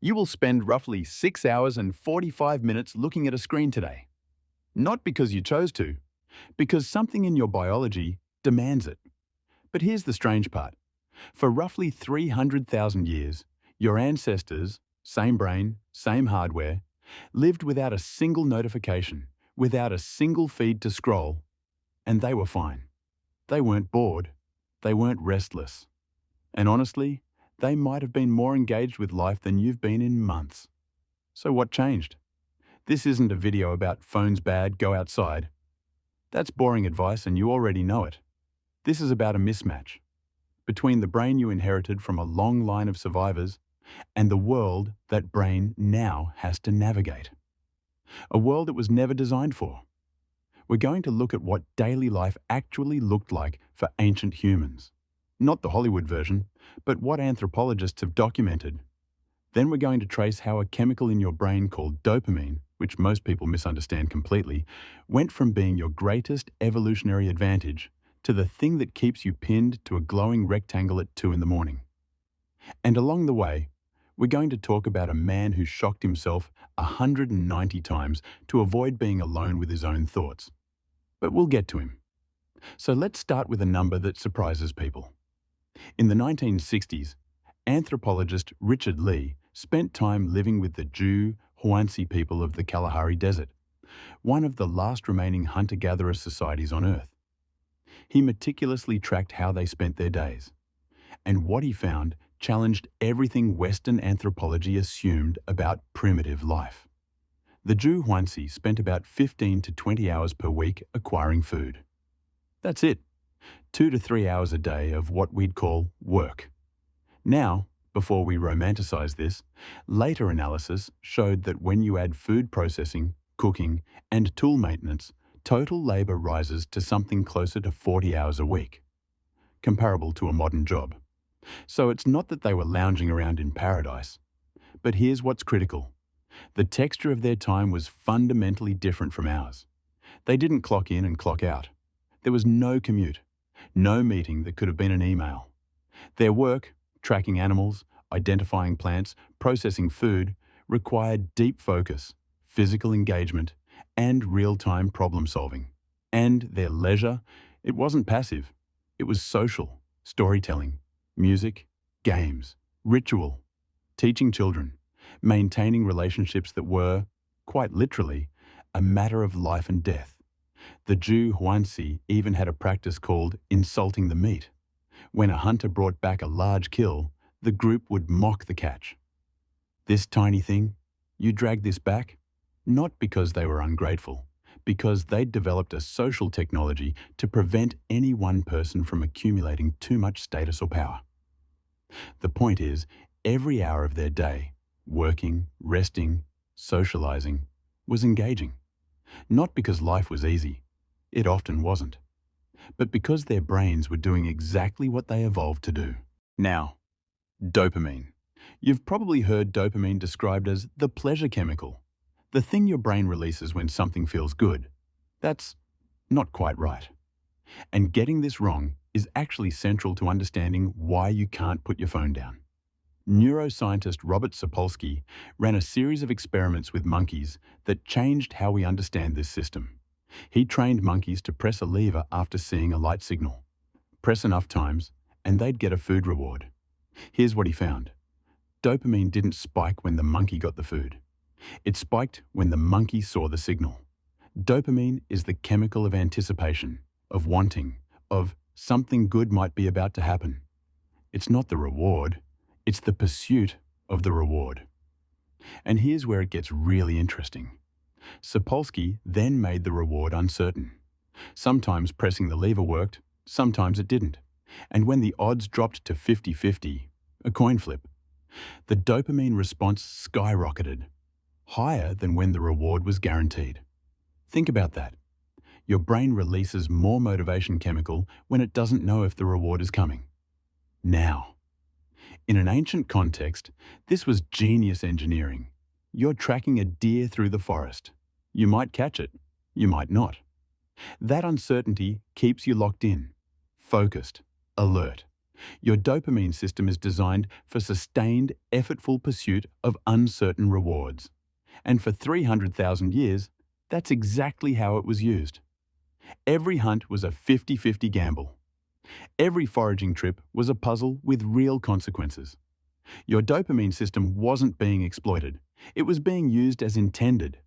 You will spend roughly 6 hours and 45 minutes looking at a screen today. Not because you chose to, because something in your biology demands it. But here's the strange part. For roughly 300,000 years, your ancestors, same brain, same hardware, lived without a single notification, without a single feed to scroll, and they were fine. They weren't bored. They weren't restless. And honestly, they might have been more engaged with life than you've been in months. So what changed? This isn't a video about phones bad, go outside. That's boring advice and you already know it. This is about a mismatch between the brain you inherited from a long line of survivors and the world that brain now has to navigate. A world it was never designed for. We're going to look at what daily life actually looked like for ancient humans. Not the Hollywood version, but what anthropologists have documented. Then we're going to trace how a chemical in your brain called dopamine, which most people misunderstand completely, went from being your greatest evolutionary advantage to the thing that keeps you pinned to a glowing rectangle at 2 in the morning. And along the way, we're going to talk about a man who shocked himself 190 times to avoid being alone with his own thoughts. But we'll get to him. So let's start with a number that surprises people. In the 1960s, anthropologist Richard Lee spent time living with the Jew Huansi people of the Kalahari Desert, one of the last remaining hunter-gatherer societies on Earth. He meticulously tracked how they spent their days, and what he found challenged everything Western anthropology assumed about primitive life. The Jew Huansi spent about 15 to 20 hours per week acquiring food. That's it. 2 to 3 hours a day of what we'd call work. Now, before we romanticize this, later analysis showed that when you add food processing, cooking, and tool maintenance, total labor rises to something closer to 40 hours a week, comparable to a modern job. So it's not that they were lounging around in paradise. But here's what's critical. The texture of their time was fundamentally different from ours. They didn't clock in and clock out. There was no commute, no meeting that could have been an email. Their work, tracking animals, identifying plants, processing food, required deep focus, physical engagement, and real-time problem solving. And their leisure, it wasn't passive. It was social, storytelling, music, games, ritual, teaching children, maintaining relationships that were, quite literally, a matter of life and death. The Jew Huansi even had a practice called insulting the meat. When a hunter brought back a large kill, the group would mock the catch. This tiny thing, you drag this back? Not because they were ungrateful, because they'd developed a social technology to prevent any one person from accumulating too much status or power. The point is, every hour of their day, working, resting, socializing, was engaging. Not because life was easy. It often wasn't. But because their brains were doing exactly what they evolved to do. Now, dopamine. You've probably heard dopamine described as the pleasure chemical, the thing your brain releases when something feels good. That's not quite right. And getting this wrong is actually central to understanding why you can't put your phone down. Neuroscientist Robert Sapolsky ran a series of experiments with monkeys that changed how we understand this system. He trained monkeys to press a lever after seeing a light signal. Press enough times, and they'd get a food reward. Here's what he found. Dopamine didn't spike when the monkey got the food. It spiked when the monkey saw the signal. Dopamine is the chemical of anticipation, of wanting, of something good might be about to happen. It's not the reward, it's the pursuit of the reward. And here's where it gets really interesting. Sapolsky then made the reward uncertain. Sometimes pressing the lever worked, sometimes it didn't. And when the odds dropped to 50-50, a coin flip, the dopamine response skyrocketed, higher than when the reward was guaranteed. Think about that. Your brain releases more motivation chemical when it doesn't know if the reward is coming. Now, in an ancient context, this was genius engineering. You're tracking a deer through the forest. You might catch it, you might not. That uncertainty keeps you locked in, focused, alert. Your dopamine system is designed for sustained, effortful pursuit of uncertain rewards. And for 300,000 years, that's exactly how it was used. Every hunt was a 50-50 gamble. Every foraging trip was a puzzle with real consequences. Your dopamine system wasn't being exploited. It was being used as intended,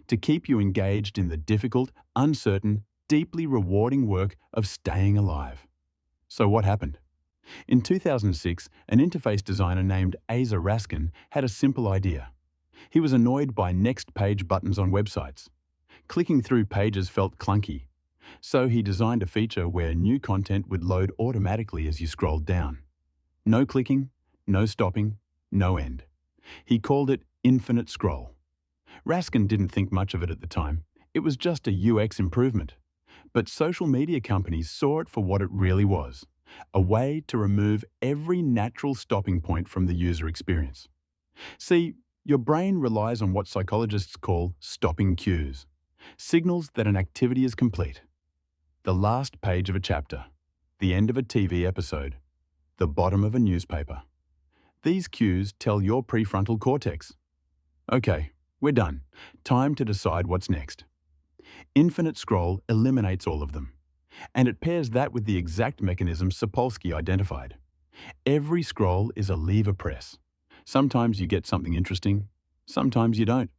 to keep you engaged in the difficult, uncertain, deeply rewarding work of staying alive. So what happened? In 2006, an interface designer named Asa Raskin had a simple idea. He was annoyed by next-page buttons on websites. Clicking through pages felt clunky, so he designed a feature where new content would load automatically as you scrolled down. No clicking, no stopping, no end. He called it infinite scroll. Raskin didn't think much of it at the time. It was just a UX improvement. But social media companies saw it for what it really was, a way to remove every natural stopping point from the user experience. See, your brain relies on what psychologists call stopping cues, signals that an activity is complete. The last page of a chapter, the end of a TV episode, the bottom of a newspaper. These cues tell your prefrontal cortex, okay, we're done. Time to decide what's next. Infinite scroll eliminates all of them, and it pairs that with the exact mechanism Sapolsky identified. Every scroll is a lever press. Sometimes you get something interesting, sometimes you don't.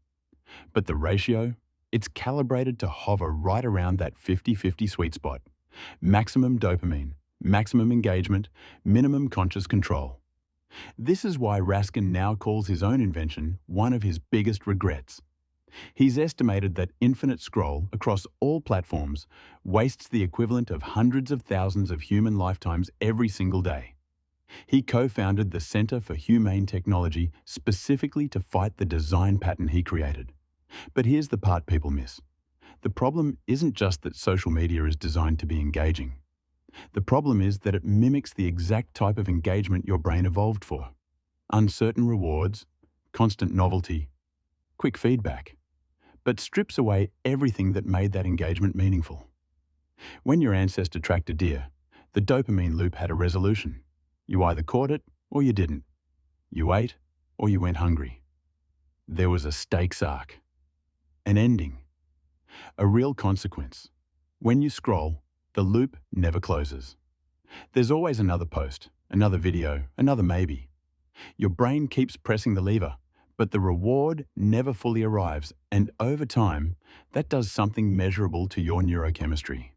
But the ratio, it's calibrated to hover right around that 50-50 sweet spot. Maximum dopamine, maximum engagement, minimum conscious control. This is why Raskin now calls his own invention one of his biggest regrets. He's estimated that infinite scroll across all platforms wastes the equivalent of hundreds of thousands of human lifetimes every single day. He co-founded the Center for Humane Technology specifically to fight the design pattern he created. But here's the part people miss. The problem isn't just that social media is designed to be engaging. The problem is that it mimics the exact type of engagement your brain evolved for. Uncertain rewards, constant novelty, quick feedback, but strips away everything that made that engagement meaningful. When your ancestor tracked a deer, the dopamine loop had a resolution. You either caught it or you didn't. You ate or you went hungry. There was a stakes arc, an ending, a real consequence. When you scroll, the loop never closes. There's always another post, another video, another maybe. Your brain keeps pressing the lever, but the reward never fully arrives, and over time, that does something measurable to your neurochemistry.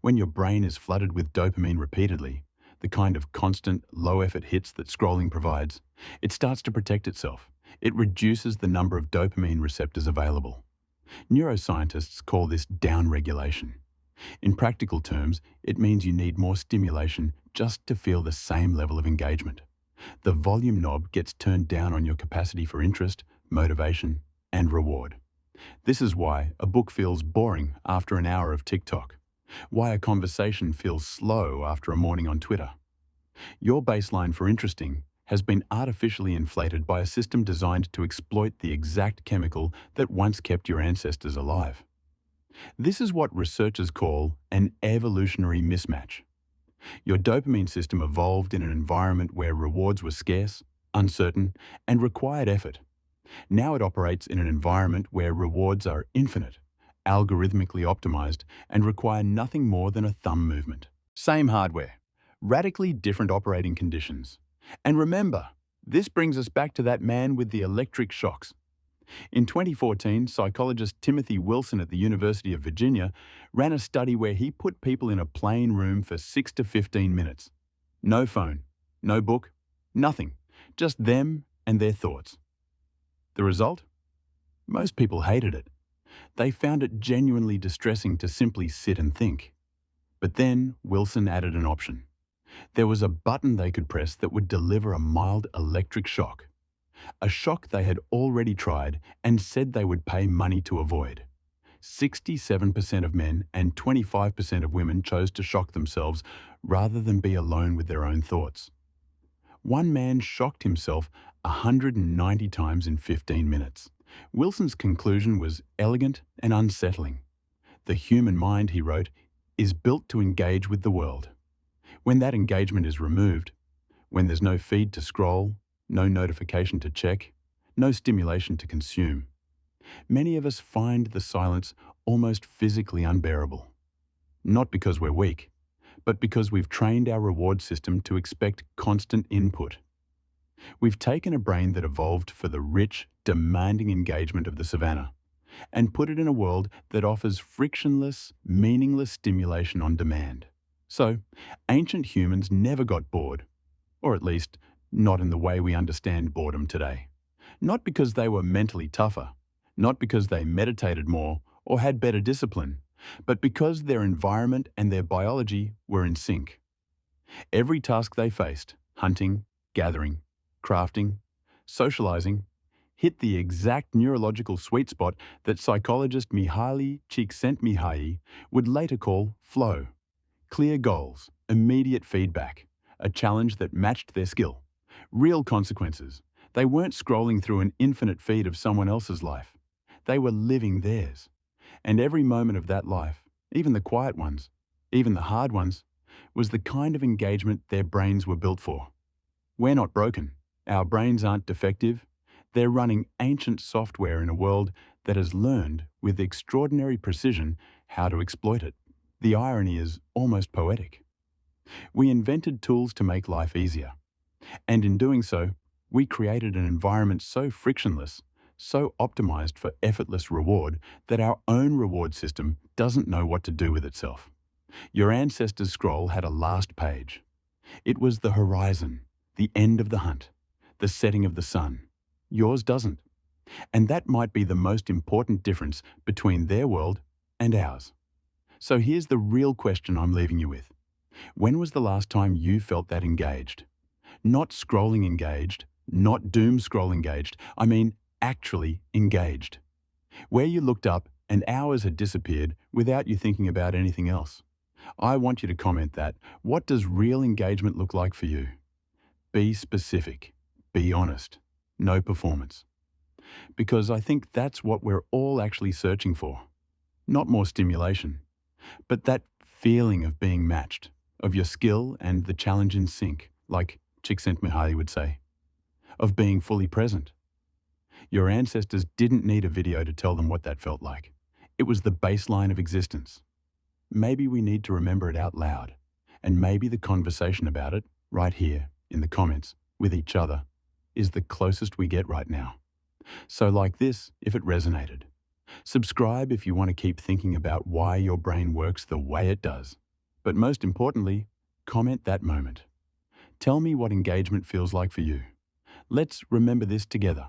When your brain is flooded with dopamine repeatedly, the kind of constant, low-effort hits that scrolling provides, it starts to protect itself. It reduces the number of dopamine receptors available. Neuroscientists call this downregulation. In practical terms, it means you need more stimulation just to feel the same level of engagement. The volume knob gets turned down on your capacity for interest, motivation, and reward. This is why a book feels boring after an hour of TikTok, why a conversation feels slow after a morning on Twitter. Your baseline for interesting has been artificially inflated by a system designed to exploit the exact chemical that once kept your ancestors alive. This is what researchers call an evolutionary mismatch. Your dopamine system evolved in an environment where rewards were scarce, uncertain, and required effort. Now it operates in an environment where rewards are infinite, algorithmically optimized, and require nothing more than a thumb movement. Same hardware, radically different operating conditions. And remember, this brings us back to that man with the electric shocks. In 2014, psychologist Timothy Wilson at the University of Virginia ran a study where he put people in a plain room for 6 to 15 minutes. No phone, no book, nothing, just them and their thoughts. The result? Most people hated it. They found it genuinely distressing to simply sit and think. But then Wilson added an option. There was a button they could press that would deliver a mild electric shock. A shock they had already tried and said they would pay money to avoid. 67% of men and 25% of women chose to shock themselves rather than be alone with their own thoughts. One man shocked himself 190 times in 15 minutes. Wilson's conclusion was elegant and unsettling. The human mind, he wrote, is built to engage with the world. When that engagement is removed, when there's no feed to scroll, no notification to check, no stimulation to consume, many of us find the silence almost physically unbearable. Not because we're weak, but because we've trained our reward system to expect constant input. We've taken a brain that evolved for the rich, demanding engagement of the savannah and put it in a world that offers frictionless, meaningless stimulation on demand. So, ancient humans never got bored, or at least, not in the way we understand boredom today. Not because they were mentally tougher, not because they meditated more or had better discipline, but because their environment and their biology were in sync. Every task they faced, hunting, gathering, crafting, socializing, hit the exact neurological sweet spot that psychologist Mihaly Csikszentmihalyi would later call flow. Clear goals, immediate feedback, a challenge that matched their skill. Real consequences. They weren't scrolling through an infinite feed of someone else's life. They were living theirs. And every moment of that life, even the quiet ones, even the hard ones, was the kind of engagement their brains were built for. We're not broken. Our brains aren't defective. They're running ancient software in a world that has learned, with extraordinary precision, how to exploit it. The irony is almost poetic. We invented tools to make life easier. And in doing so, we created an environment so frictionless, so optimized for effortless reward, that our own reward system doesn't know what to do with itself. Your ancestors' scroll had a last page. It was the horizon, the end of the hunt, the setting of the sun. Yours doesn't. And that might be the most important difference between their world and ours. So here's the real question I'm leaving you with. When was the last time you felt that engaged? Not scrolling engaged, not doom scroll engaged, I mean actually engaged. Where you looked up and hours had disappeared without you thinking about anything else. I want you to comment that. What does real engagement look like for you? Be specific. Be honest. No performance. Because I think that's what we're all actually searching for. Not more stimulation, but that feeling of being matched, of your skill and the challenge in sync, like Csikszentmihalyi would say, of being fully present. Your ancestors didn't need a video to tell them what that felt like. It was the baseline of existence. Maybe we need to remember it out loud, and maybe the conversation about it, right here, in the comments, with each other, is the closest we get right now. So like this, if it resonated. Subscribe if you want to keep thinking about why your brain works the way it does. But most importantly, comment that moment. Tell me what engagement feels like for you. Let's remember this together.